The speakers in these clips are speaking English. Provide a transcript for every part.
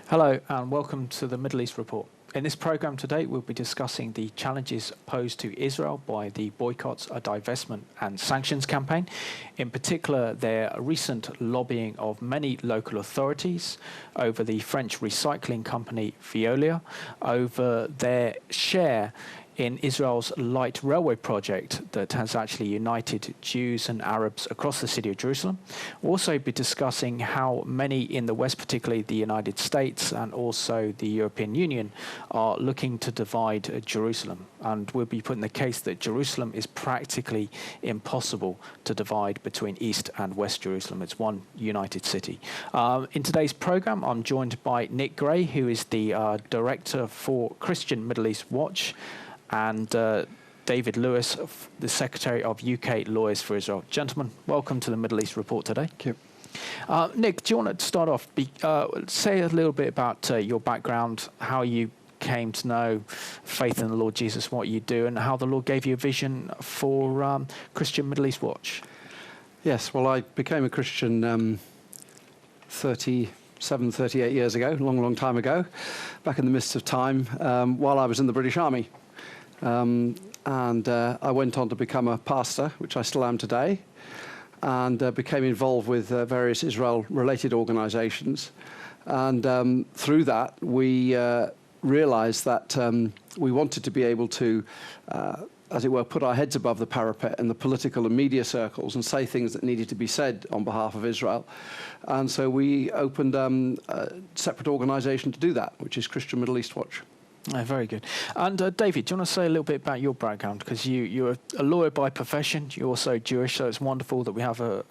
Hello and welcome to the Middle East Report. In this programme today, we'll be discussing the challenges posed to Israel by the boycotts, divestment and sanctions campaign. In particular, their recent lobbying of many local authorities over the French recycling company Veolia, over their share in Israel's light railway project that has actually united Jews and Arabs across the city of Jerusalem. We'll also be discussing how many in the West, particularly the United States and also the European Union, are looking to divide Jerusalem. And we'll be putting the case that Jerusalem is practically impossible to divide between East and West Jerusalem. It's one united city. In today's programme, I'm joined by Nick Gray, who is the Director for Christian Middle East Watch, and David Lewis, the Secretary of UK Lawyers for Israel. Gentlemen, welcome to the Middle East Report today. Thank you. Nick, do you want to start off? Say a little bit about your background, how you came to know faith in the Lord Jesus, what you do, and how the Lord gave you a vision for Christian Middle East Watch. Yes, well, I became a Christian 38 years ago, long time ago, back in the midst of time, while I was in the British Army. And I went on to become a pastor, which I still am today, and became involved with various Israel-related organizations. And through that, we realized that we wanted to be able to, as it were, put our heads above the parapet in the political and media circles and say things that needed to be said on behalf of Israel. And so we opened a separate organization to do that, which is Christian Middle East Watch. Oh, very good. And David, do you want to say a little bit about your background? Because you're a lawyer by profession. You're also Jewish, so it's wonderful that we have a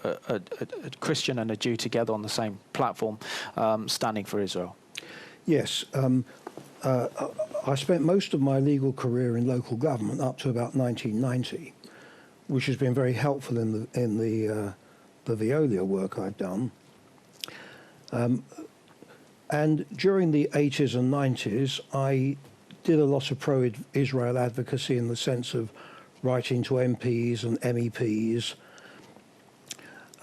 Christian and a Jew together on the same platform, standing for Israel. Yes. I spent most of my legal career in local government up to about 1990, which has been very helpful in the Veolia work I've done. And during the 80s and 90s, I did a lot of pro-Israel advocacy in the sense of writing to MPs and MEPs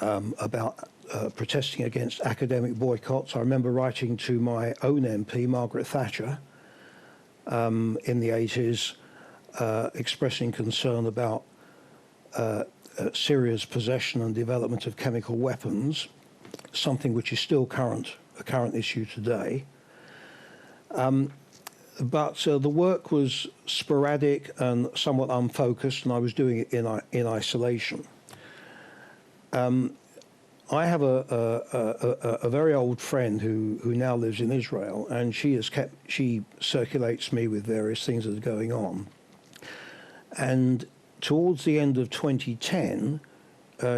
about protesting against academic boycotts. I remember writing to my own MP, Margaret Thatcher, in the 80s, expressing concern about Syria's possession and development of chemical weapons, something which is still a current issue today. But the work was sporadic and somewhat unfocused, and I was doing it in isolation. I have a very old friend who now lives in Israel, and she circulates me with various things that are going on. And towards the end of 2010,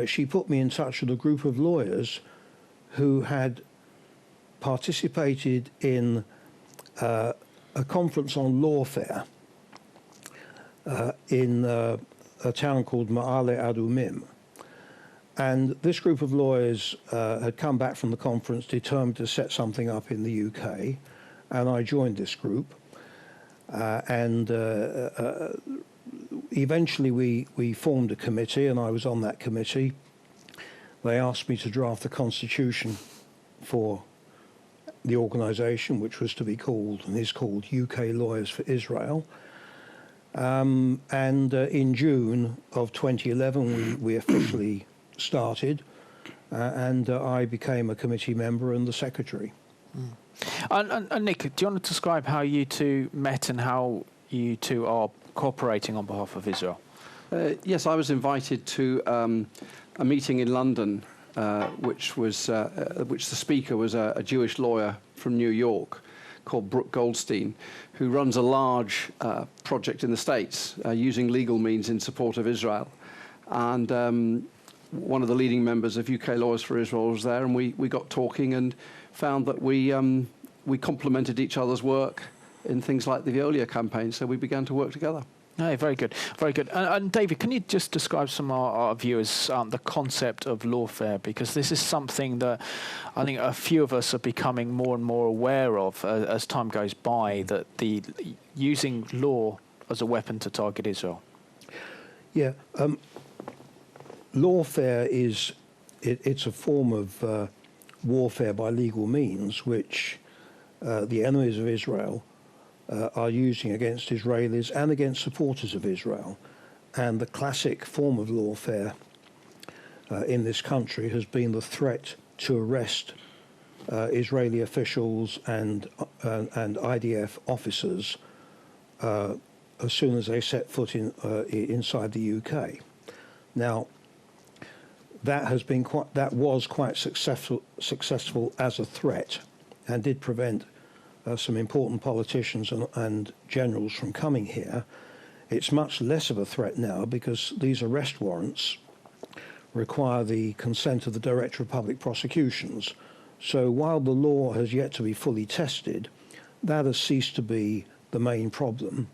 she put me in touch with a group of lawyers who had participated in a conference on lawfare in a town called Ma'ale Adumim. And this group of lawyers had come back from the conference determined to set something up in the UK, and I joined this group. Eventually we formed a committee, and I was on that committee. They asked me to draft the constitution for the organisation, which was to be called and is called UK Lawyers for Israel. And in June of 2011, we officially started, and I became a committee member and the secretary. And Nick, do you want to describe how you two met and how you two are cooperating on behalf of Israel? Yes, I was invited to a meeting in London, which the speaker was a Jewish lawyer from New York called Brooke Goldstein, who runs a large project in the States using legal means in support of Israel. And one of the leading members of UK Lawyers for Israel was there, and we got talking and found that we complemented each other's work in things like the Veolia campaign, so we began to work together. No, very good, very good. And David, can you just describe some of our viewers the concept of lawfare? Because this is something that I think a few of us are becoming more and more aware of as time goes by, that the using law as a weapon to target Israel. Yeah, lawfare it's a form of warfare by legal means, which the enemies of Israel are using against Israelis and against supporters of Israel. And the classic form of lawfare in this country has been the threat to arrest Israeli officials and IDF officers as soon as they set foot inside the UK. Now, that was quite successful as a threat, and did prevent some important politicians and generals from coming here. It's much less of a threat now because these arrest warrants require the consent of the Director of Public Prosecutions. So while the law has yet to be fully tested, that has ceased to be the main problem.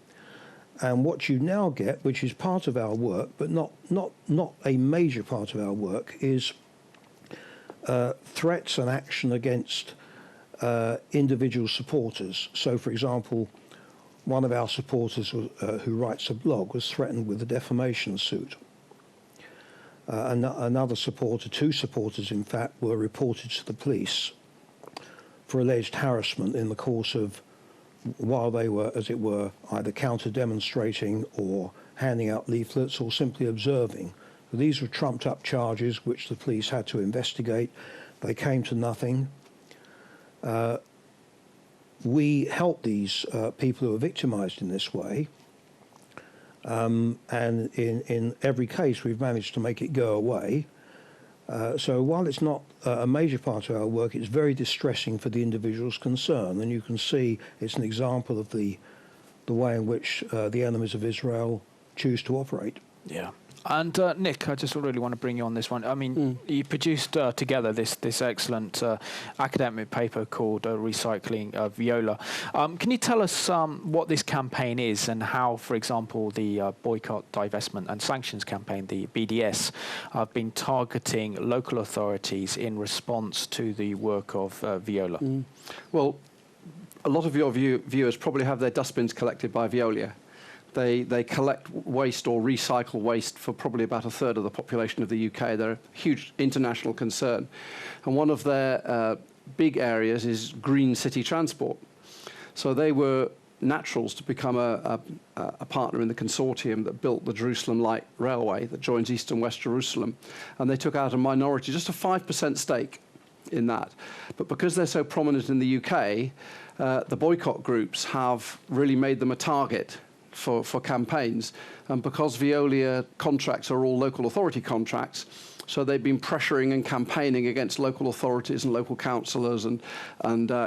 And what you now get, which is part of our work, but not a major part of our work, is threats and action against individual supporters. So, for example, one of our supporters who writes a blog was threatened with a defamation suit. Another supporter, two supporters in fact, were reported to the police for alleged harassment in the course of, while they were, as it were, either counter-demonstrating or handing out leaflets or simply observing. These were trumped-up charges which the police had to investigate. They came to nothing. We help these people who are victimized in this way, and in every case we've managed to make it go away. So while it's not a major part of our work, it's very distressing for the individuals concerned, and you can see it's an example of the way in which the enemies of Israel choose to operate. Yeah. And Nick, I just really want to bring you on this one. I mean, you produced together this excellent academic paper called Recycling Viola. Can you tell us what this campaign is and how, for example, the Boycott, Divestment and Sanctions Campaign, the BDS, have been targeting local authorities in response to the work of Viola? Well, a lot of your viewers probably have their dustbins collected by Veolia. They collect waste or recycle waste for probably about a third of the population of the UK. They're a huge international concern. And one of their big areas is green city transport. So they were naturals to become a partner in the consortium that built the Jerusalem Light Railway that joins East and West Jerusalem. And they took out a minority, just a 5% stake in that. But because they're so prominent in the UK, the boycott groups have really made them a target for campaigns, and because Veolia contracts are all local authority contracts, so they've been pressuring and campaigning against local authorities and local councillors and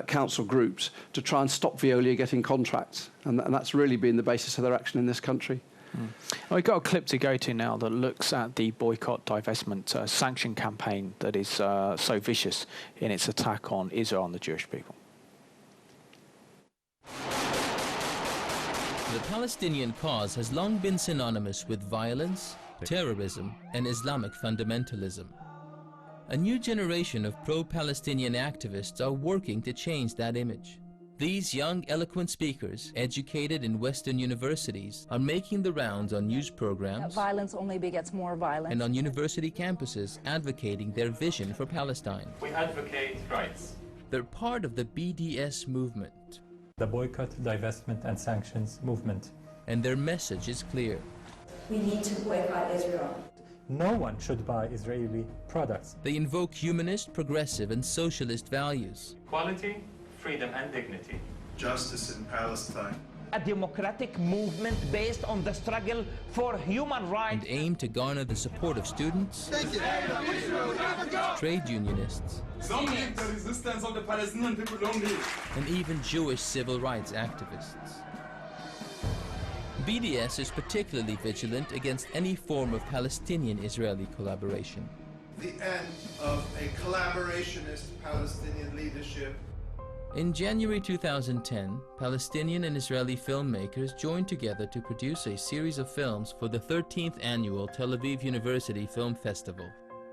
council groups to try and stop Veolia getting contracts, and that's really been the basis of their action in this country. Well, we've got a clip to go to now that looks at the boycott, divestment, sanction campaign that is so vicious in its attack on Israel and the Jewish people. The Palestinian cause has long been synonymous with violence, terrorism, and Islamic fundamentalism. A new generation of pro-Palestinian activists are working to change that image. These young, eloquent speakers, educated in Western universities, are making the rounds on news programs. Violence only begets more violence. And on university campuses, advocating their vision for Palestine. We advocate rights. They're part of the BDS movement. The boycott, divestment and sanctions movement. And their message is clear. We need to boycott Israel. No one should buy Israeli products. They invoke humanist, progressive and socialist values. Equality, freedom and dignity. Justice in Palestine. A democratic movement based on the struggle for human rights. And aim to garner the support of students, trade unionists, The resistance of the Palestinian people only. and even Jewish civil rights activists. BDS is particularly vigilant against any form of Palestinian-Israeli collaboration. The end of a collaborationist Palestinian leadership. In January 2010, Palestinian and Israeli filmmakers joined together to produce a series of films for the 13th annual Tel Aviv University Film Festival.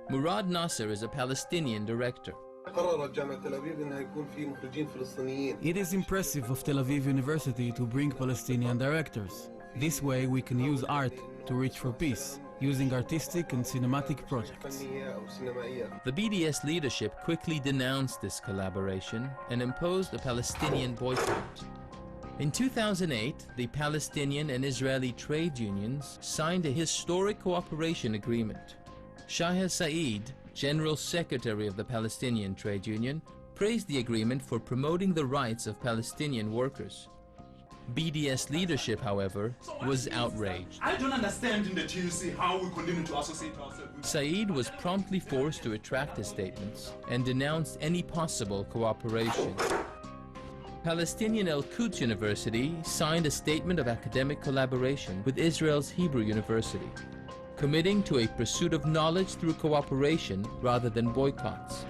Murad Nasser is a Palestinian director. It is impressive of Tel Aviv University to bring Palestinian directors. This way we can use art to reach for peace. using artistic and cinematic projects. The BDS leadership quickly denounced this collaboration and imposed a Palestinian boycott. In 2008, the Palestinian and Israeli trade unions signed a historic cooperation agreement. Shahar Saeed, General Secretary of the Palestinian Trade Union, praised the agreement for promoting the rights of Palestinian workers. BDS leadership, however, was outraged. I don't understand in the TUC how we continue to associate ourselves with... Saeed was promptly forced to retract his statements and denounced any possible cooperation. Palestinian Al-Quds University signed a statement of academic collaboration with Israel's Hebrew University, committing to a pursuit of knowledge through cooperation rather than boycotts.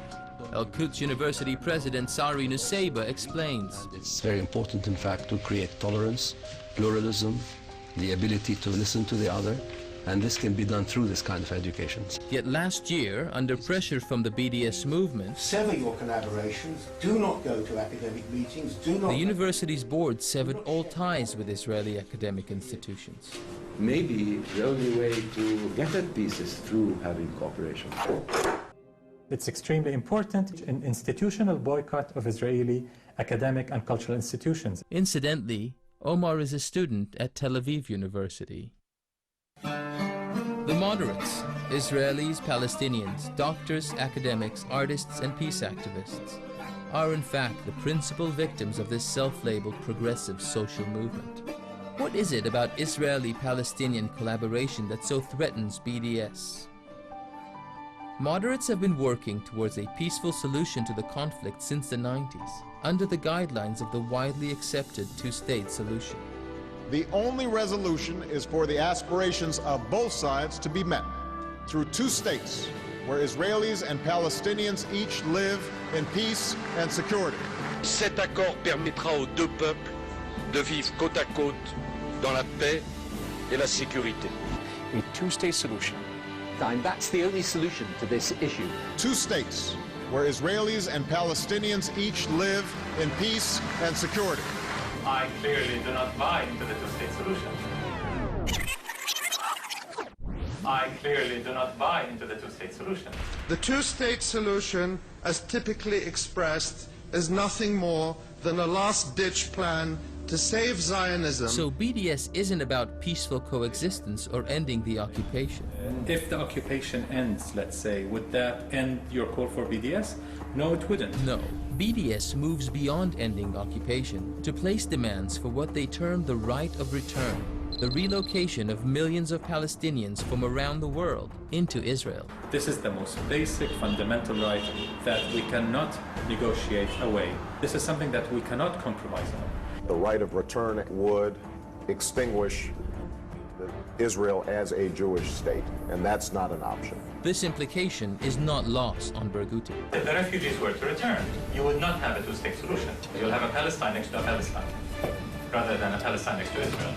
Al-Quds University President Sari Nusseibeh explains. It's very important, in fact, to create tolerance, pluralism, the ability to listen to the other, and this can be done through this kind of education. Yet last year, under pressure from the BDS movement, sever your collaborations, do not go to academic meetings, do not... The university's board severed all ties with Israeli academic institutions. Maybe the only way to get at peace is through having cooperation. It's extremely important an institutional boycott of Israeli academic and cultural institutions. Incidentally, Omar is a student at Tel Aviv University. The moderates, Israelis, Palestinians, doctors, academics, artists, and peace activists, are in fact the principal victims of this self-labeled progressive social movement. What is it about Israeli-Palestinian collaboration that so threatens BDS? Moderates have been working towards a peaceful solution to the conflict since the 90s, under the guidelines of the widely accepted two-state solution. The only resolution is for the aspirations of both sides to be met through two states, where Israelis and Palestinians each live in peace and security. Cet accord permettra aux deux peuples de vivre côte à côte dans la paix et la sécurité. A two-state solution. That's the only solution to this issue. Two states, where Israelis and Palestinians each live in peace and security. I clearly do not buy into the two-state solution. I clearly do not buy into the two-state solution. The two-state solution, as typically expressed, is nothing more than a last-ditch plan to save Zionism. So BDS isn't about peaceful coexistence or ending the occupation. If the occupation ends, let's say, would that end your call for BDS? No, it wouldn't. No. BDS moves beyond ending occupation to place demands for what they term the right of return, the relocation of millions of Palestinians from around the world into Israel. This is the most basic, fundamental right that we cannot negotiate away. This is something that we cannot compromise on. The right of return would extinguish Israel as a Jewish state, and that's not an option. This implication is not lost on Barghouti. If the refugees were to return, you would not have a two-state solution. You'll have a Palestine next to a Palestine, rather than a Palestine next to Israel.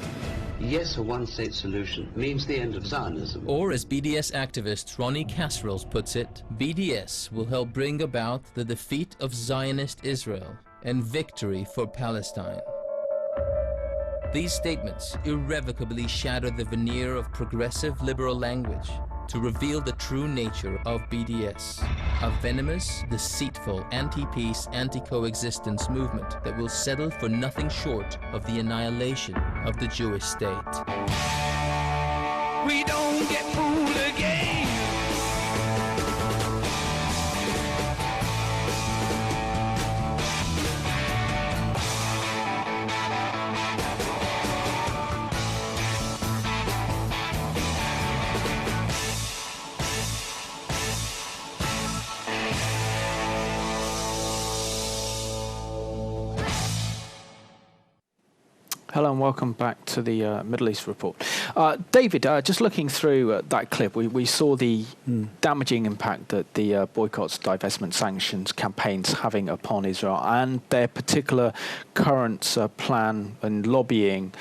Yes, a one-state solution means the end of Zionism. Or as BDS activist Ronnie Casserels puts it, BDS will help bring about the defeat of Zionist Israel and victory for Palestine. These statements irrevocably shatter the veneer of progressive liberal language to reveal the true nature of BDS, a venomous, deceitful, anti-peace, anti-coexistence movement that will settle for nothing short of the annihilation of the Jewish state. We don't get fooled again. Hello and welcome back to the Middle East Report. David, just looking through that clip, we saw the damaging impact that the boycotts, divestment, sanctions campaigns having upon Israel and their particular current plan and lobbying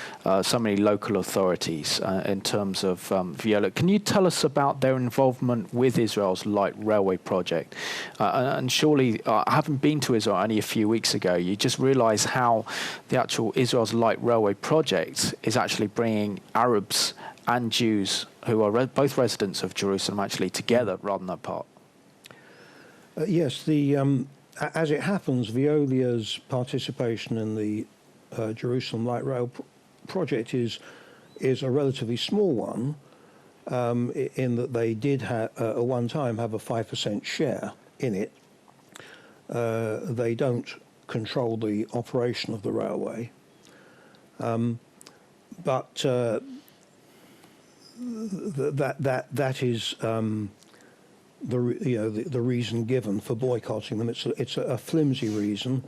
so many local authorities in terms of Viola. Can you tell us about their involvement with Israel's light railway project? And surely, having been to Israel only a few weeks ago, you just realize how the actual Israel's light railway project is actually bringing Arabs and Jews who are both residents of Jerusalem actually together rather than apart? Yes, as it happens, Veolia's participation in the Jerusalem Light Rail project is a relatively small one, in that they did at one time have a 5% share in it. They don't control the operation of the railway, but that is the reason given for boycotting them. It's a flimsy reason,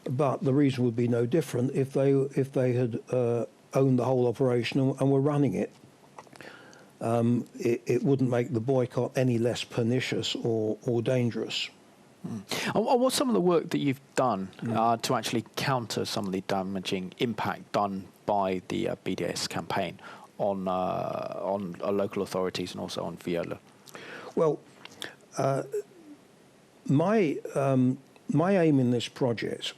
but the reason would be no different if they had owned the whole operation and were running it. It wouldn't make the boycott any less pernicious or dangerous. And what's some of the work that you've done to actually counter some of the damaging impact done by the BDS campaign on local authorities and also on Veolia? Well, my aim in this project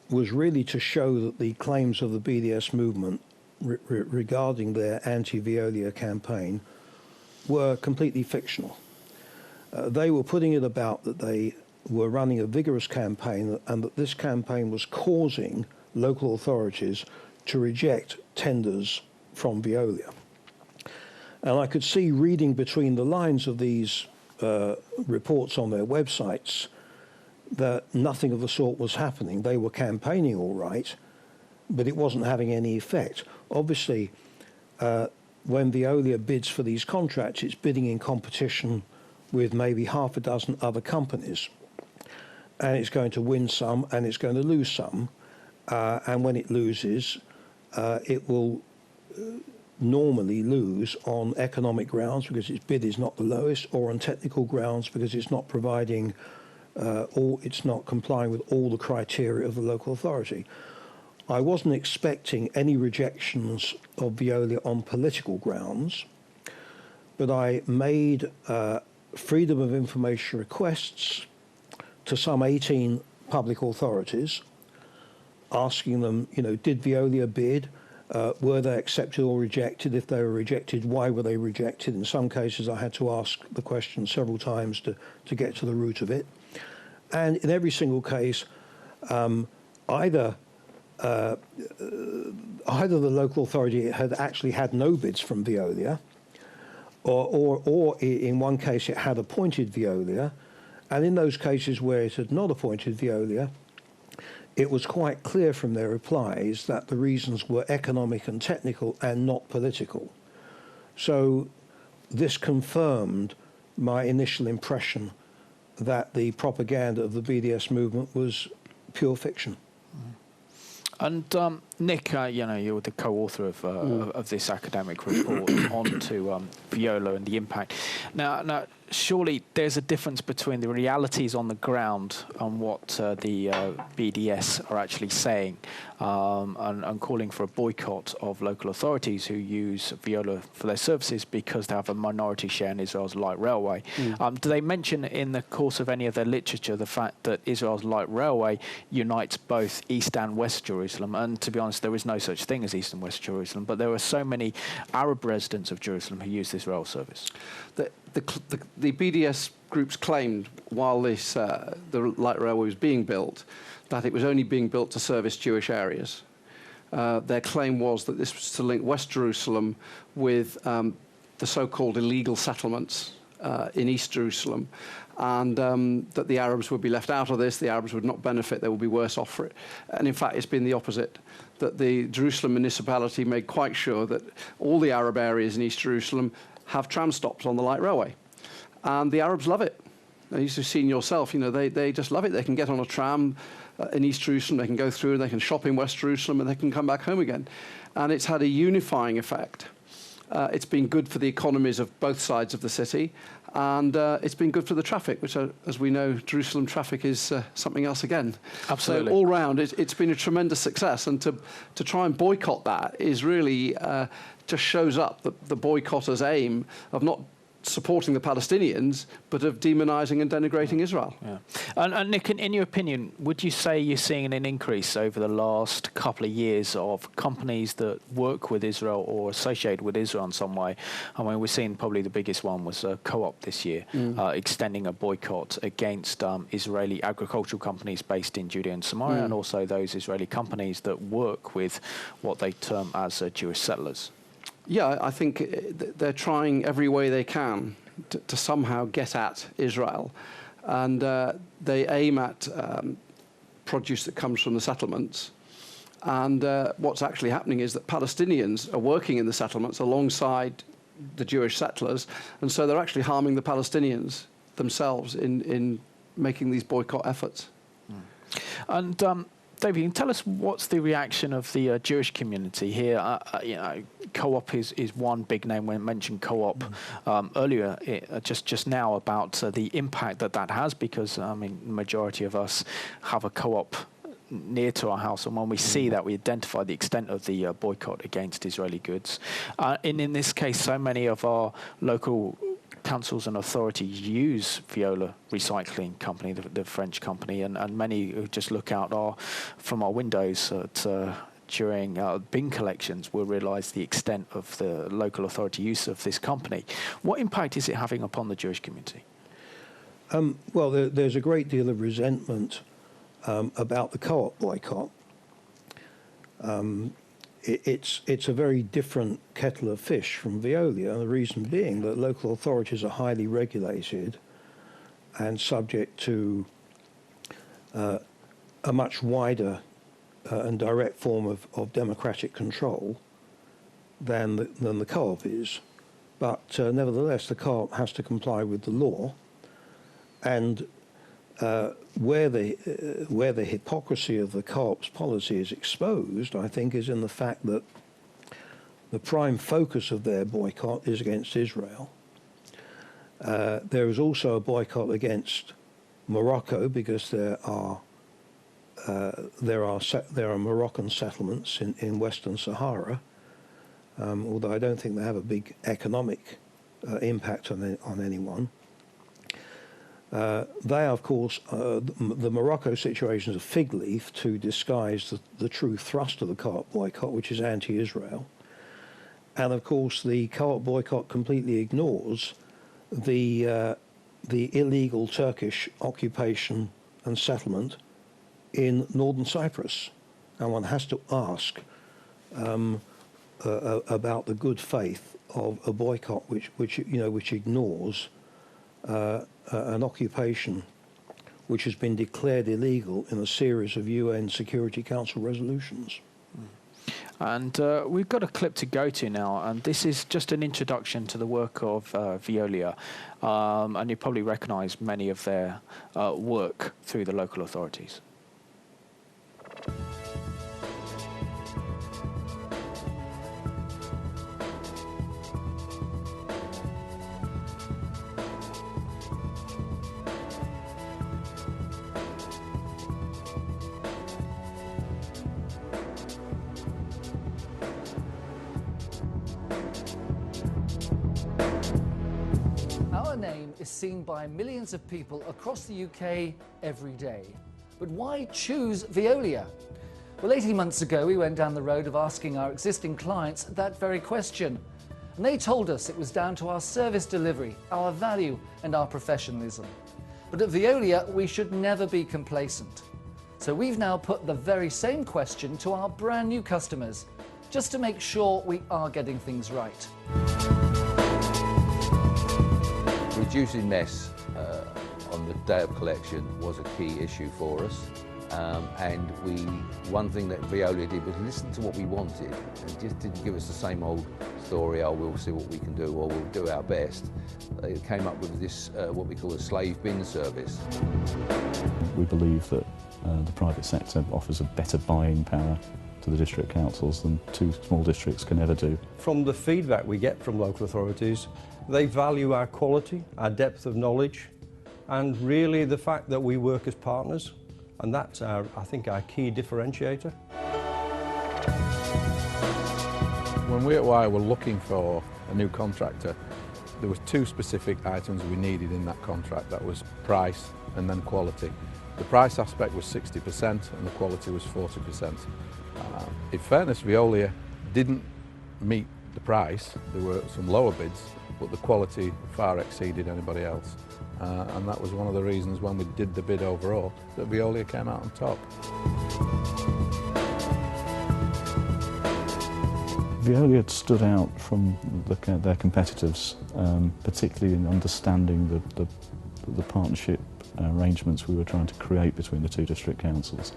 was really to show that the claims of the BDS movement regarding their anti-Veolia campaign were completely fictional. They were putting it about that they were running a vigorous campaign and that this campaign was causing local authorities to reject tenders from Veolia. And I could see, reading between the lines of these reports on their websites, that nothing of the sort was happening. They were campaigning all right, but it wasn't having any effect. Obviously, when Veolia bids for these contracts, it's bidding in competition with maybe half a dozen other companies. And it's going to win some and it's going to lose some. And when it loses, it will normally lose on economic grounds because its bid is not the lowest, or on technical grounds because it's not providing it's not complying with all the criteria of the local authority. I wasn't expecting any rejections of Veolia on political grounds, but I made freedom of information requests to some 18 public authorities, asking them, did Veolia bid? Were they accepted or rejected? If they were rejected, why were they rejected? In some cases, I had to ask the question several times to get to the root of it. And in every single case, either the local authority had actually had no bids from Veolia, or in one case it had appointed Veolia, and in those cases where it had not appointed Veolia, it was quite clear from their replies that the reasons were economic and technical and not political. So this confirmed my initial impression that the propaganda of the BDS movement was pure fiction. And Nick, you're the co-author of this academic report onto Veolia and the impact. Now, surely there's a difference between the realities on the ground and what the BDS are actually saying, and calling for a boycott of local authorities who use Veolia for their services because they have a minority share in Israel's light railway. Do they mention in the course of any of their literature the fact that Israel's light railway unites both East and West Jerusalem? And to be honest, there is no such thing as East and West Jerusalem, but there are so many Arab residents of Jerusalem who use this rail service. The BDS groups claimed, while the light railway was being built, that it was only being built to service Jewish areas. Their claim was that this was to link West Jerusalem with the so-called illegal settlements in East Jerusalem, and that the Arabs would be left out of this, the Arabs would not benefit, they would be worse off for it. And in fact, it's been the opposite, that the Jerusalem municipality made quite sure that all the Arab areas in East Jerusalem have tram stops on the light railway. And the Arabs love it. You've seen yourself, they just love it. They can get on a tram in East Jerusalem, they can go through, and they can shop in West Jerusalem, and they can come back home again. And it's had a unifying effect. It's been good for the economies of both sides of the city, and it's been good for the traffic, which, as we know, Jerusalem traffic is something else again. Absolutely. So all round, it's been a tremendous success, and to try and boycott that is really just shows up the boycotters' aim of not supporting the Palestinians, but of demonising and denigrating Israel. Yeah. And Nick, in your opinion, would you say you're seeing an increase over the last couple of years of companies that work with Israel or associated with Israel in some way? I mean, we're seeing probably the biggest one was Co-op this year, extending a boycott against Israeli agricultural companies based in Judea and Samaria, and also those Israeli companies that work with what they term as Jewish settlers. Yeah, I think they're trying every way they can to somehow get at Israel. And they aim at produce that comes from the settlements. And what's actually happening is that Palestinians are working in the settlements alongside the Jewish settlers. And so they're actually harming the Palestinians themselves in making these boycott efforts. And David, can you tell us what's the reaction of the Jewish community here? You know, Co-op is one big name. When I mentioned Co-op earlier, just now, about the impact that has, because I mean, the majority of us have a Co-op near to our house, and when we see that, we identify the extent of the boycott against Israeli goods. And in this case, so many of our local councils and authorities use Veolia Recycling Company, the French company, and many who just look out from our windows during bin collections will realise the extent of the local authority use of this company. What impact is it having upon the Jewish community? Well, there's a great deal of resentment about the Co-op boycott. It's a very different kettle of fish from Veolia, and the reason being that local authorities are highly regulated and subject to a much wider and direct form of democratic control than the Co-op is. But nevertheless, the Co-op has to comply with the law, and where the hypocrisy of the Co-op's policy is exposed, I think, is in the fact that the prime focus of their boycott is against Israel. There is also a boycott against Morocco because there are Moroccan settlements in Western Sahara, although I don't think they have a big economic impact on anyone. They, of course, the Morocco situation is a fig leaf to disguise the true thrust of the Co-op boycott, which is anti-Israel. And, of course, the Co-op boycott completely ignores the illegal Turkish occupation and settlement in northern Cyprus. And one has to ask about the good faith of a boycott which ignores an occupation which has been declared illegal in a series of UN Security Council resolutions. And we've got a clip to go to now, and this is just an introduction to the work of Veolia, and you probably recognise many of their work through the local authorities. Our name is seen by millions of people across the UK every day. But why choose Veolia? Well, 18 months ago, we went down the road of asking our existing clients that very question. And they told us it was down to our service delivery, our value, and our professionalism. But at Veolia, we should never be complacent. So we've now put the very same question to our brand new customers, just to make sure we are getting things right. Reducing mess on the day of collection was a key issue for us, and one thing that Veolia did was listen to what we wanted and just didn't give us the same old story, oh, we'll see what we can do, or we'll do our best. They came up with this, what we call a slave bin service. We believe that the private sector offers a better buying power to the district councils than two small districts can ever do. From the feedback we get from local authorities, they value our quality, our depth of knowledge, and really the fact that we work as partners, and that's I think our key differentiator. When we at Wire were looking for a new contractor, there was two specific items we needed in that contract. That was price and then quality. The price aspect was 60% and the quality was 40%. In fairness, Veolia didn't meet the price. There were some lower bids, but the quality far exceeded anybody else. And that was one of the reasons when we did the bid overall that Veolia came out on top. Veolia had stood out from their competitors, particularly in understanding the partnership arrangements we were trying to create between the two district councils.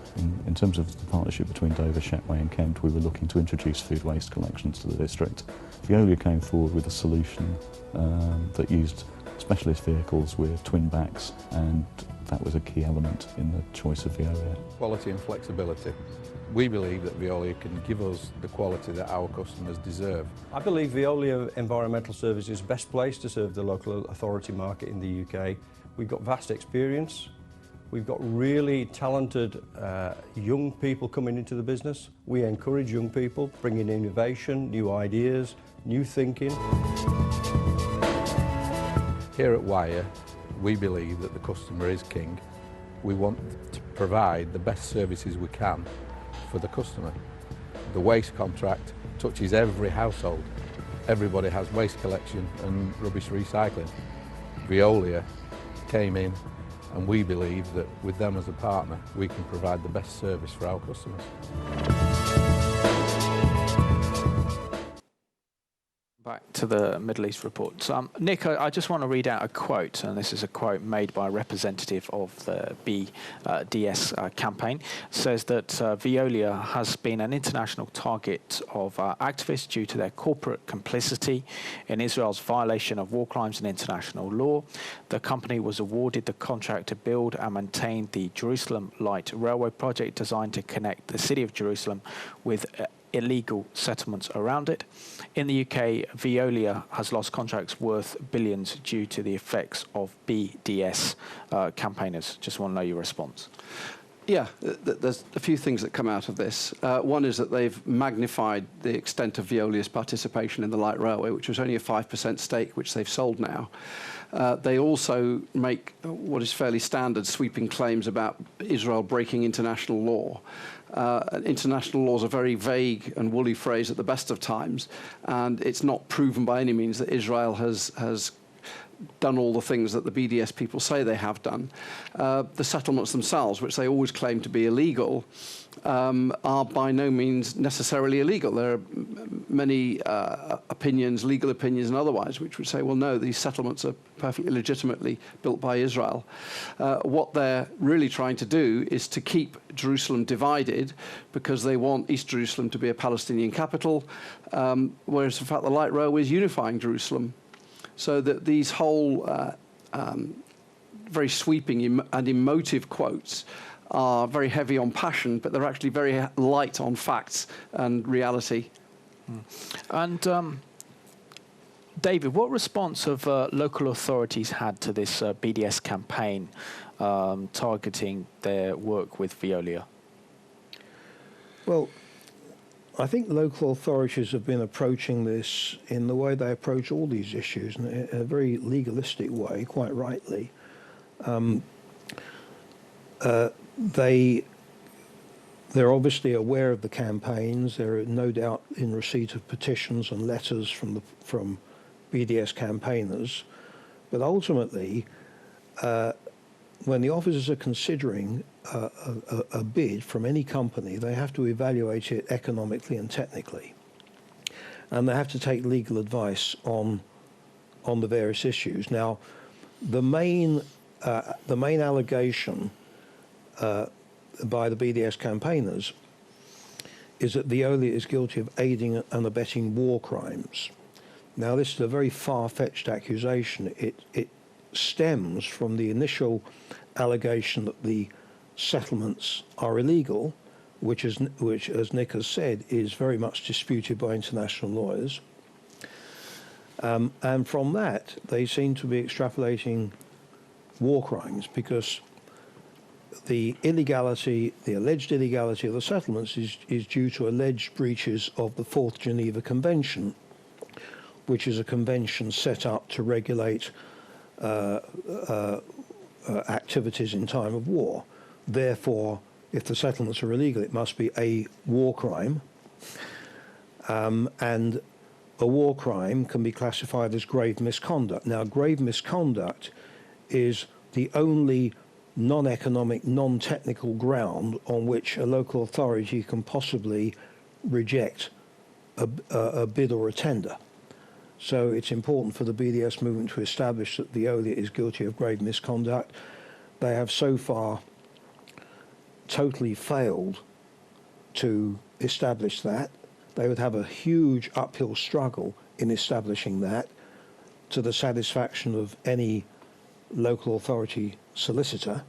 In terms of the partnership between Dover, Shetway and Kent, we were looking to introduce food waste collections to the district. Veolia came forward with a solution that used specialist vehicles with twin backs, and that was a key element in the choice of Veolia. Quality and flexibility. We believe that Veolia can give us the quality that our customers deserve. I believe Veolia Environmental Services is best placed to serve the local authority market in the UK. We've got vast experience. We've got really talented young people coming into the business. We encourage young people, bringing innovation, new ideas, new thinking. Here at Wire, we believe that the customer is king. We want to provide the best services we can for the customer. The waste contract touches every household. Everybody has waste collection and rubbish recycling. Veolia came in, and we believe that with them as a partner, we can provide the best service for our customers. Back to the Middle East report. Nick, I just want to read out a quote, and this is a quote made by a representative of the BDS campaign. It says that Veolia has been an international target of activists due to their corporate complicity in Israel's violation of war crimes and international law. The company was awarded the contract to build and maintain the Jerusalem Light Railway project designed to connect the city of Jerusalem with illegal settlements around it. In the UK, Veolia has lost contracts worth billions due to the effects of BDS campaigners. Just want to know your response. Yeah, there's a few things that come out of this. One is that they've magnified the extent of Veolia's participation in the light railway, which was only a 5% stake, which they've sold now. They also make what is fairly standard sweeping claims about Israel breaking international law. International law is a very vague and woolly phrase at the best of times, and it's not proven by any means that Israel has done all the things that the BDS people say they have done. The settlements themselves, which they always claim to be illegal, are by no means necessarily illegal. There are many opinions, legal opinions and otherwise, which would say, well, no, these settlements are perfectly legitimately built by Israel. What they're really trying to do is to keep Jerusalem divided because they want East Jerusalem to be a Palestinian capital, whereas in fact the light railway is unifying Jerusalem. So that these whole very sweeping and emotive quotes are very heavy on passion, but they're actually very light on facts and reality. And David, what response have local authorities had to this BDS campaign targeting their work with Veolia? Well, I think local authorities have been approaching this in the way they approach all these issues, in a very legalistic way, quite rightly. They're obviously aware of the campaigns. They're no doubt in receipt of petitions and letters from BDS campaigners. But ultimately, when the officers are considering a bid from any company, they have to evaluate it economically and technically, and they have to take legal advice on the various issues. Now, the main allegation by the BDS campaigners is that Veolia is guilty of aiding and abetting war crimes. Now, this is a very far-fetched accusation. It stems from the initial allegation that the settlements are illegal, which, as Nick has said, is very much disputed by international lawyers. And from that, they seem to be extrapolating war crimes because the alleged illegality of the settlements is due to alleged breaches of the Fourth Geneva Convention which is a convention set up to regulate activities in time of war. Therefore, if the settlements are illegal, it must be a war crime. And a war crime can be classified as grave misconduct. Now, grave misconduct is the only non-economic, non-technical ground on which a local authority can possibly reject a bid or a tender. So it's important for the BDS movement to establish that Veolia is guilty of grave misconduct. They have so far totally failed to establish that. They would have a huge uphill struggle in establishing that to the satisfaction of any local authority solicitor,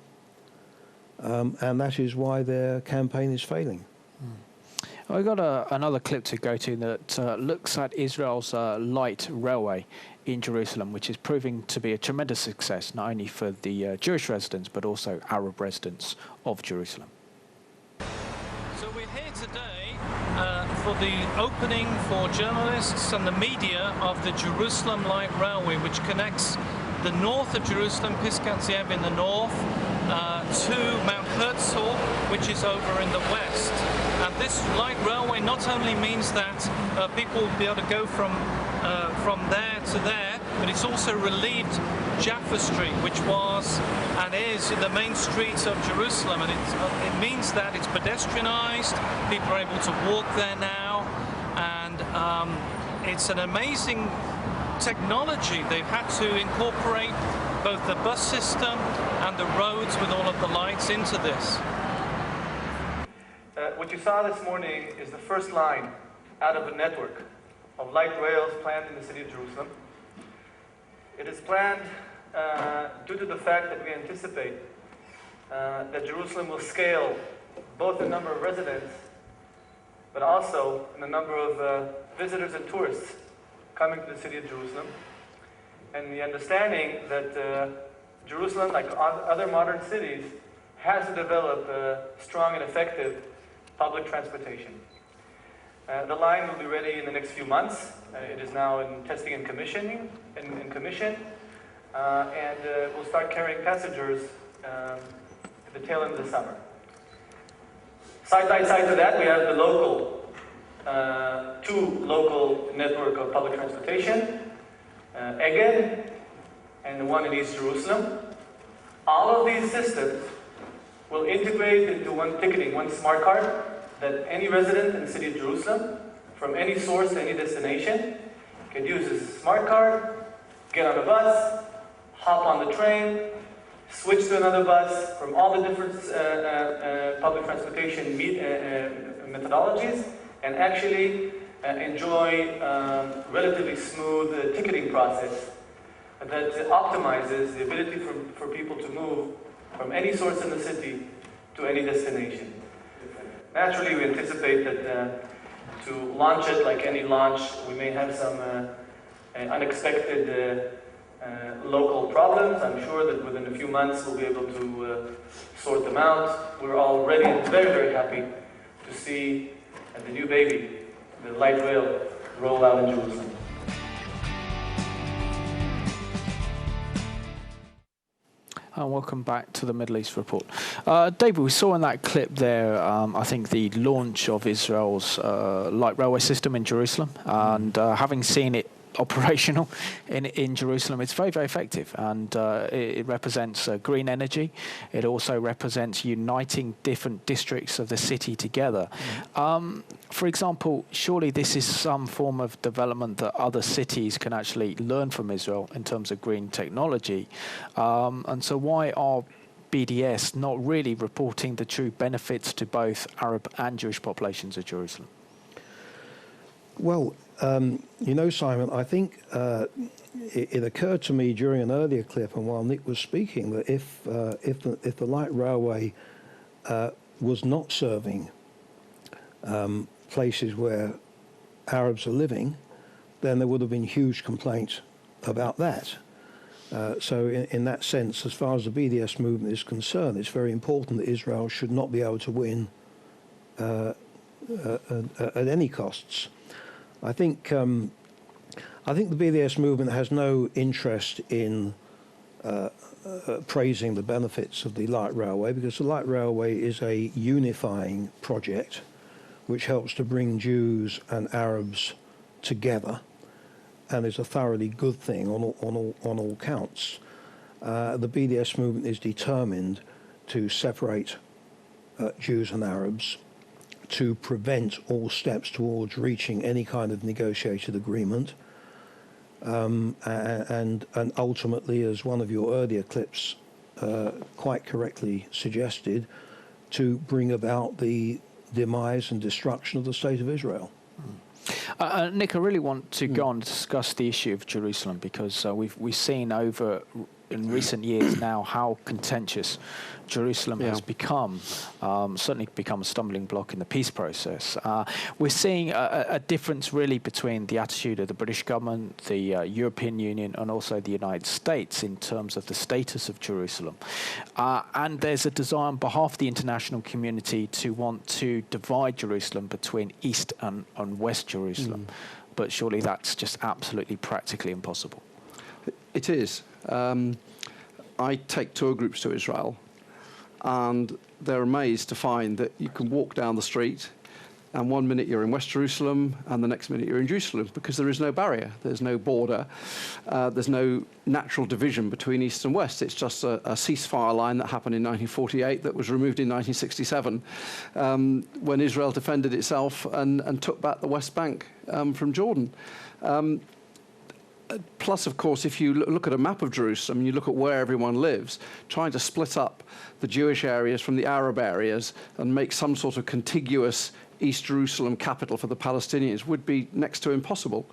and that is why their campaign is failing. We've got another clip to go to that looks at Israel's light railway in Jerusalem, which is proving to be a tremendous success, not only for the Jewish residents, but also Arab residents of Jerusalem. So we're here today for the opening for journalists and the media of the Jerusalem Light Railway, which connects the north of Jerusalem, Pisgat Ze'ev in the north, to Mount Herzl, which is over in the west. And this light railway not only means that people will be able to go from there to there, but it's also relieved Jaffa Street, which was and is the main streets of Jerusalem, and it means that it's pedestrianized, people are able to walk there now, and it's an amazing technology. They've had to incorporate both the bus system and the roads with all of the lights into this. What you saw this morning is the first line out of a network of light rails planned in the city of Jerusalem. It is planned due to the fact that we anticipate that Jerusalem will scale both the number of residents, but also in the number of visitors and tourists coming to the city of Jerusalem, and the understanding that Jerusalem, like other modern cities, has to develop strong and effective public transportation. The line will be ready in the next few months. It is now in testing and commissioning, and we'll start carrying passengers at the tail end of the summer. Side by side to that, we have the two local network of public transportation, Egged, and the one in East Jerusalem. All of these systems will integrate into one ticketing, one smart card, that any resident in the city of Jerusalem, from any source to any destination, can use this smart card, get on a bus, hop on the train, switch to another bus from all the different public transportation methodologies, and actually enjoy relatively smooth ticketing process that optimizes the ability for people to move from any source in the city to any destination. Naturally, we anticipate that to launch it, like any launch, we may have some unexpected local problems. I'm sure that within a few months we'll be able to sort them out. We're already very, very happy to see the new baby, the light rail, roll out in Jerusalem. And welcome back to the Middle East Report. David, we saw in that clip there, I think, the launch of Israel's light railway system in Jerusalem. And having seen it operational in Jerusalem, it's very, very effective. And it represents green energy. It also represents uniting different districts of the city together. For example, surely this is some form of development that other cities can actually learn from Israel in terms of green technology. And so why are BDS not really reporting the true benefits to both Arab and Jewish populations of Jerusalem? Well, you know, Simon, I think it occurred to me during an earlier clip, and while Nick was speaking, that if the light railway was not serving places where Arabs are living, then there would have been huge complaints about that. So in that sense, as far as the BDS movement is concerned, it's very important that Israel should not be able to win at any costs. I think I think the BDS movement has no interest in praising the benefits of the light railway, because the light railway is a unifying project which helps to bring Jews and Arabs together, and is a thoroughly good thing on all counts. The BDS movement is determined to separate Jews and Arabs, to prevent all steps towards reaching any kind of negotiated agreement, and ultimately, as one of your earlier clips quite correctly suggested, to bring about the demise and destruction of the State of Israel. Nick, I really want to go on and discuss the issue of Jerusalem, because we've seen over in recent years now how contentious Jerusalem has become, certainly become a stumbling block in the peace process. We're seeing a difference really between the attitude of the British government, the European Union, and also the United States in terms of the status of Jerusalem. And there's a desire on behalf of the international community to want to divide Jerusalem between East and West Jerusalem. But surely that's just absolutely practically impossible. It is. I take tour groups to Israel, and they're amazed to find that you can walk down the street, and one minute you're in West Jerusalem, and the next minute you're in Jerusalem, because there is no barrier, there's no border, there's no natural division between East and West. It's just a ceasefire line that happened in 1948 that was removed in 1967, when Israel defended itself and took back the West Bank from Jordan. Plus, of course, if you look at a map of Jerusalem, you look at where everyone lives, trying to split up the Jewish areas from the Arab areas and make some sort of contiguous East Jerusalem capital for the Palestinians would be next to impossible.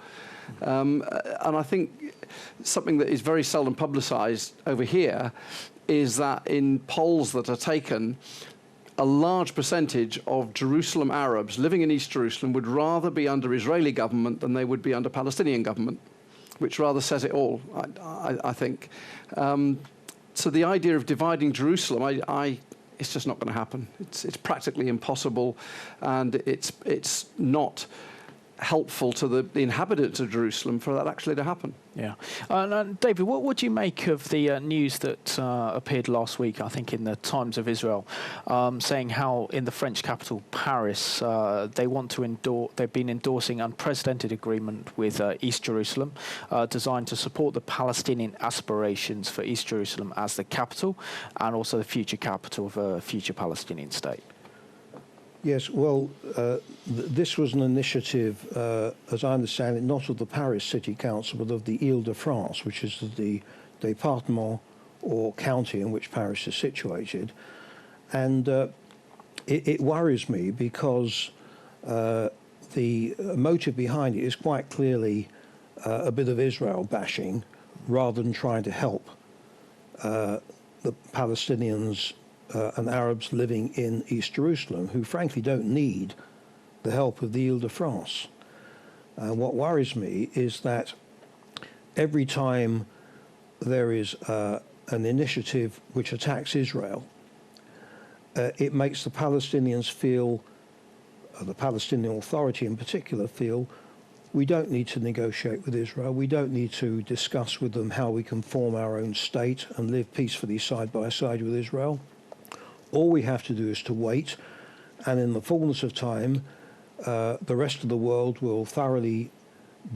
And I think something that is very seldom publicized over here is that in polls that are taken, a large percentage of Jerusalem Arabs living in East Jerusalem would rather be under Israeli government than they would be under Palestinian government, which rather says it all, I think. So the idea of dividing Jerusalem, it's just not going to happen. It's practically impossible, and it's not helpful to the inhabitants of Jerusalem for that actually to happen. Yeah. David, what do you make of the news that appeared last week, I think in the Times of Israel, saying how in the French capital, Paris, they've been endorsing unprecedented agreement with East Jerusalem, designed to support the Palestinian aspirations for East Jerusalem as the capital, and also the future capital of a future Palestinian state? Yes, well, this was an initiative, as I understand it, not of the Paris City Council, but of the Île-de-France, which is the département or county in which Paris is situated. And it worries me because the motive behind it is quite clearly a bit of Israel bashing rather than trying to help the Palestinians and Arabs living in East Jerusalem, who frankly don't need the help of the Île-de-France. What worries me is that every time there is an initiative which attacks Israel, it makes the Palestinians feel, the Palestinian Authority in particular, feel we don't need to negotiate with Israel, we don't need to discuss with them how we can form our own state and live peacefully side by side with Israel. All we have to do is to wait, and in the fullness of time, the rest of the world will thoroughly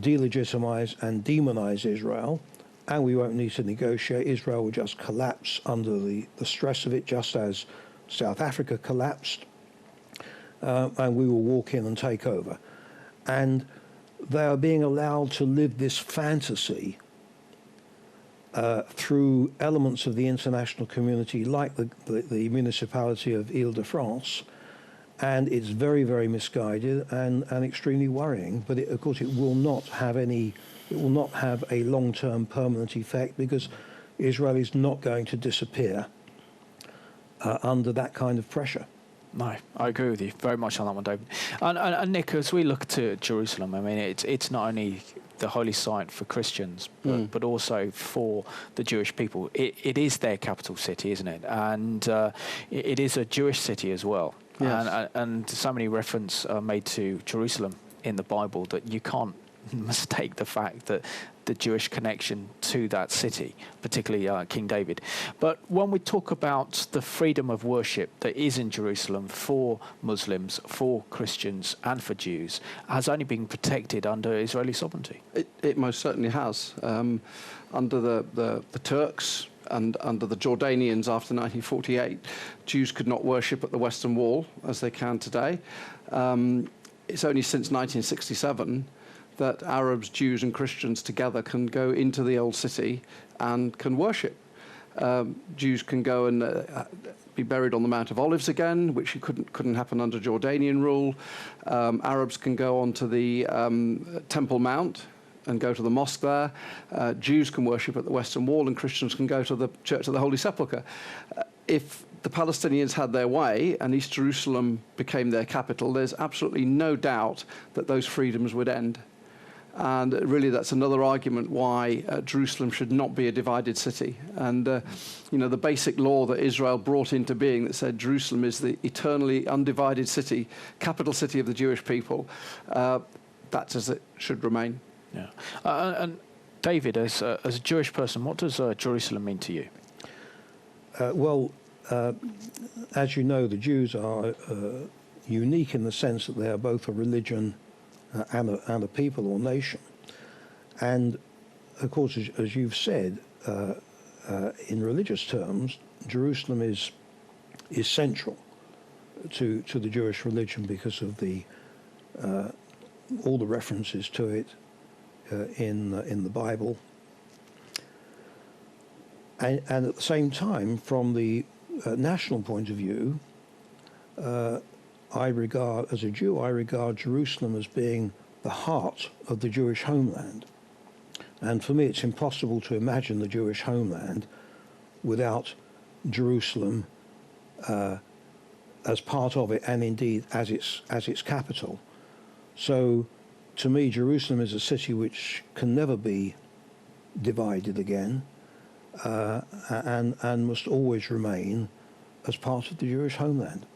delegitimize and demonize Israel, and we won't need to negotiate. Israel will just collapse under the stress of it, just as South Africa collapsed, and we will walk in and take over. And they are being allowed to live this fantasy through elements of the international community, like the municipality of Île-de-France, and it's very, very misguided and extremely worrying. But of course, it will not have a long-term permanent effect, because Israel is not going to disappear under that kind of pressure. No, I agree with you very much on that one, David. And Nick, as we look to Jerusalem, I mean, it's not only the holy site for Christians, but also for the Jewish people. It is their capital city, isn't it? And it is a Jewish city as well. Yes. And so many references are made to Jerusalem in the Bible that you can't mistake the fact that the Jewish connection to that city, particularly King David. But when we talk about the freedom of worship that is in Jerusalem for Muslims, for Christians, and for Jews, has only been protected under Israeli sovereignty. It most certainly has. Under the Turks and under the Jordanians after 1948, Jews could not worship at the Western Wall as they can today. It's only since 1967 that Arabs, Jews and Christians together can go into the old city and can worship. Jews can go and be buried on the Mount of Olives again, which couldn't happen under Jordanian rule. Arabs can go onto the Temple Mount and go to the mosque there. Jews can worship at the Western Wall and Christians can go to the Church of the Holy Sepulchre. If the Palestinians had their way and East Jerusalem became their capital, there's absolutely no doubt that those freedoms would end. And really, that's another argument why Jerusalem should not be a divided city. And, you know, the basic law that Israel brought into being that said Jerusalem is the eternally undivided city, capital city of the Jewish people, that's as it should remain. Yeah. And David, as a Jewish person, what does Jerusalem mean to you? As you know, the Jews are unique in the sense that they are both a religion and a people or nation. And, of course, as you've said, in religious terms, Jerusalem is central to the Jewish religion because of all the references to it in the Bible. And at the same time, from the national point of view, as a Jew, I regard Jerusalem as being the heart of the Jewish homeland. And for me, it's impossible to imagine the Jewish homeland without Jerusalem as part of it, and indeed as its capital. So, to me, Jerusalem is a city which can never be divided again, and must always remain as part of the Jewish homeland.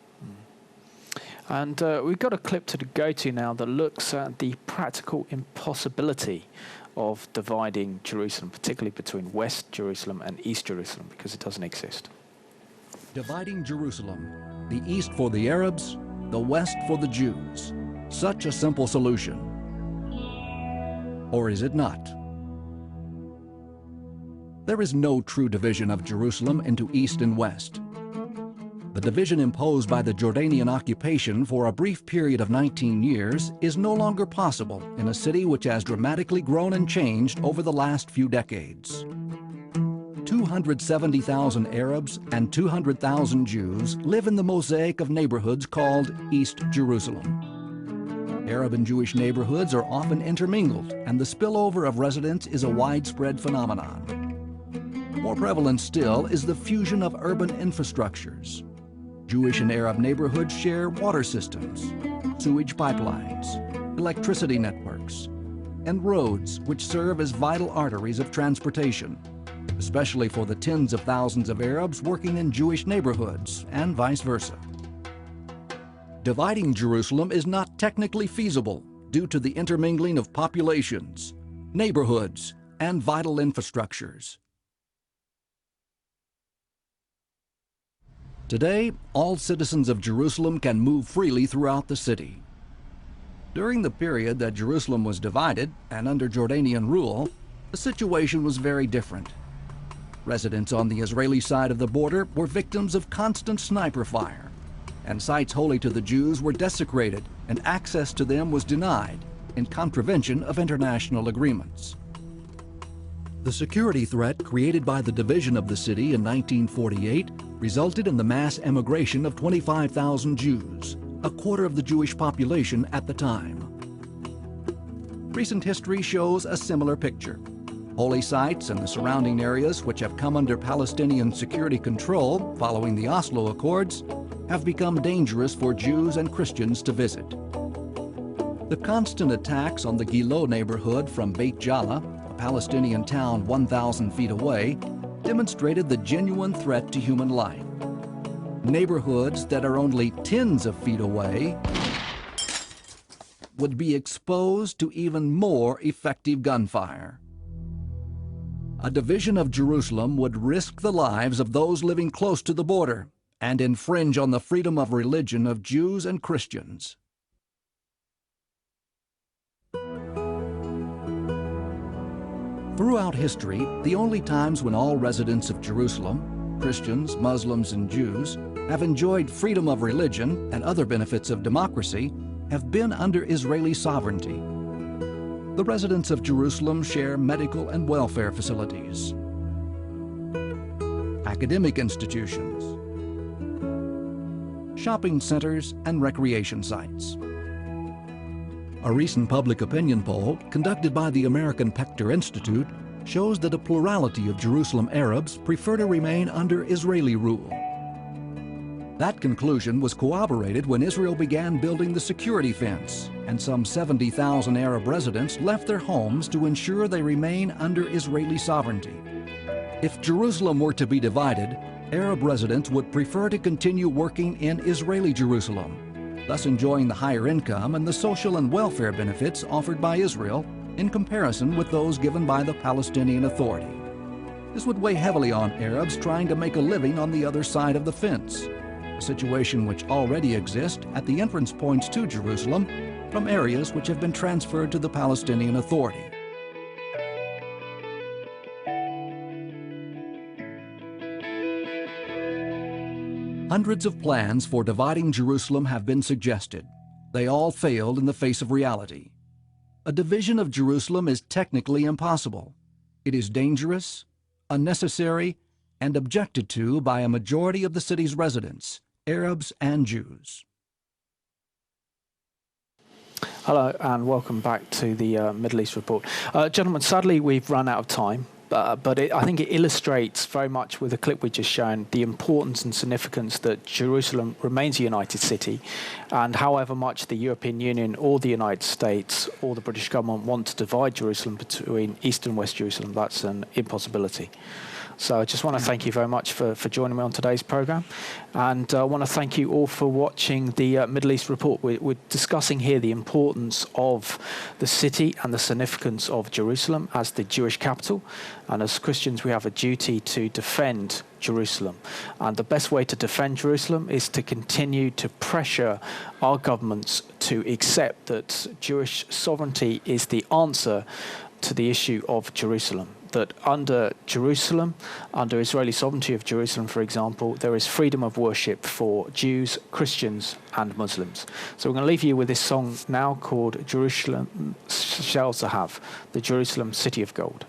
And we've got a clip to go to now that looks at the practical impossibility of dividing Jerusalem, particularly between West Jerusalem and East Jerusalem, because it doesn't exist. Dividing Jerusalem, the East for the Arabs, the West for the Jews. Such a simple solution. Or is it not? There is no true division of Jerusalem into East and West. The division imposed by the Jordanian occupation for a brief period of 19 years is no longer possible in a city which has dramatically grown and changed over the last few decades. 270,000 Arabs and 200,000 Jews live in the mosaic of neighborhoods called East Jerusalem. Arab and Jewish neighborhoods are often intermingled, and the spillover of residents is a widespread phenomenon. More prevalent still is the fusion of urban infrastructures. Jewish and Arab neighborhoods share water systems, sewage pipelines, electricity networks, and roads which serve as vital arteries of transportation, especially for the tens of thousands of Arabs working in Jewish neighborhoods and vice versa. Dividing Jerusalem is not technically feasible due to the intermingling of populations, neighborhoods, and vital infrastructures. Today, all citizens of Jerusalem can move freely throughout the city. During the period that Jerusalem was divided and under Jordanian rule, the situation was very different. Residents on the Israeli side of the border were victims of constant sniper fire, and sites holy to the Jews were desecrated and access to them was denied in contravention of international agreements. The security threat created by the division of the city in 1948 resulted in the mass emigration of 25,000 Jews, a quarter of the Jewish population at the time. Recent history shows a similar picture. Holy sites and the surrounding areas, which have come under Palestinian security control following the Oslo Accords, have become dangerous for Jews and Christians to visit. The constant attacks on the Gilo neighborhood from Beit Jala, a Palestinian town 1,000 feet away, demonstrated the genuine threat to human life. Neighborhoods that are only tens of feet away would be exposed to even more effective gunfire. A division of Jerusalem would risk the lives of those living close to the border and infringe on the freedom of religion of Jews and Christians. Throughout history, the only times when all residents of Jerusalem, Christians, Muslims, and Jews, have enjoyed freedom of religion and other benefits of democracy have been under Israeli sovereignty. The residents of Jerusalem share medical and welfare facilities, academic institutions, shopping centers, and recreation sites. A recent public opinion poll conducted by the American Pector Institute shows that a plurality of Jerusalem Arabs prefer to remain under Israeli rule. That conclusion was corroborated when Israel began building the security fence, and some 70,000 Arab residents left their homes to ensure they remain under Israeli sovereignty. If Jerusalem were to be divided, Arab residents would prefer to continue working in Israeli Jerusalem, thus enjoying the higher income and the social and welfare benefits offered by Israel in comparison with those given by the Palestinian Authority. This would weigh heavily on Arabs trying to make a living on the other side of the fence, a situation which already exists at the entrance points to Jerusalem from areas which have been transferred to the Palestinian Authority. Hundreds of plans for dividing Jerusalem have been suggested. They all failed in the face of reality. A division of Jerusalem is technically impossible. It is dangerous, unnecessary, and objected to by a majority of the city's residents, Arabs and Jews. Hello and welcome back to the Middle East Report. Gentlemen, sadly we've run out of time. But I think it illustrates very much with the clip we just shown the importance and significance that Jerusalem remains a united city, and however much the European Union or the United States or the British government want to divide Jerusalem between East and West Jerusalem, that's an impossibility. So I just want to thank you very much for joining me on today's programme. And I want to thank you all for watching the Middle East Report. We're discussing here the importance of the city and the significance of Jerusalem as the Jewish capital. And as Christians, we have a duty to defend Jerusalem. And the best way to defend Jerusalem is to continue to pressure our governments to accept that Jewish sovereignty is the answer to the issue of Jerusalem. That under Jerusalem, under Israeli sovereignty of Jerusalem, for example, there is freedom of worship for Jews, Christians, and Muslims. So we're going to leave you with this song now called Jerusalem Shel Zahav, the Jerusalem City of Gold.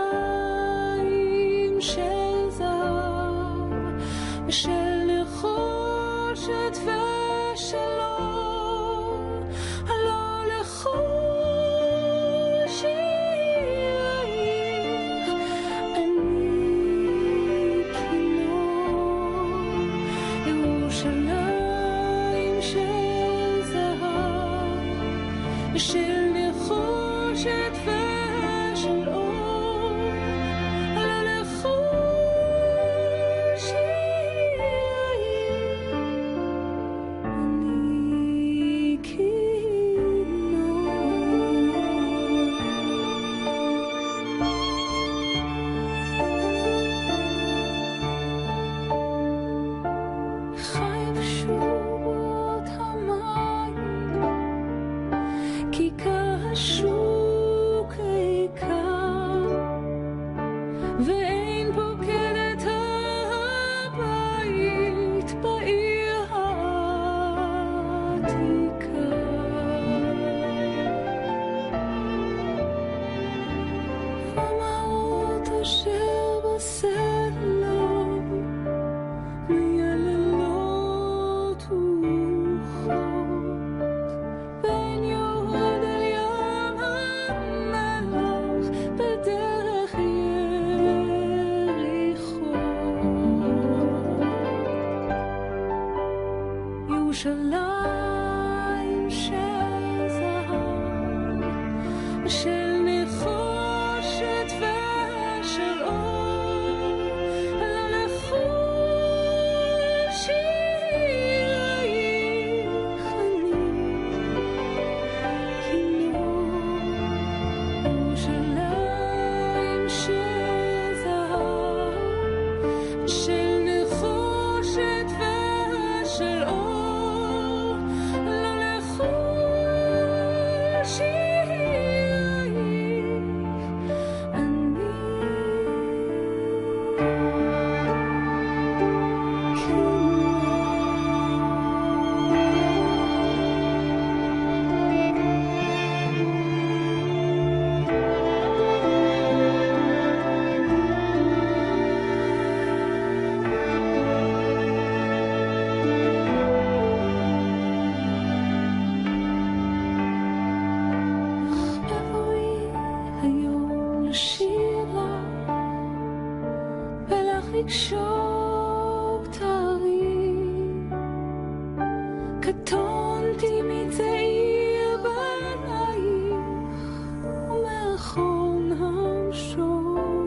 ירושלים של זהב ושל נחושת ושלום, הלא לחוש יאיר אני כינור. ירושלים של זהב ושל נחושת ושלום, של נחושת ושל אור, לא לחוש לקשור תרים, קטונתי מצעיר בנייך ומאחרון המשוררים,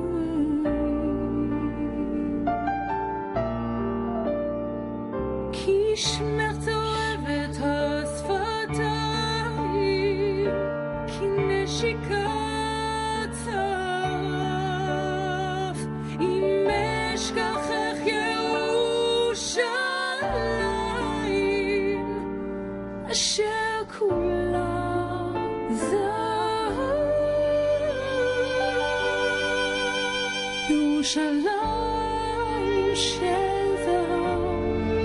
כי שמך צורבת השפתיים, כי נשיקה אשכחך ירושלים, אשר כולה זהב. ירושלים של זהב,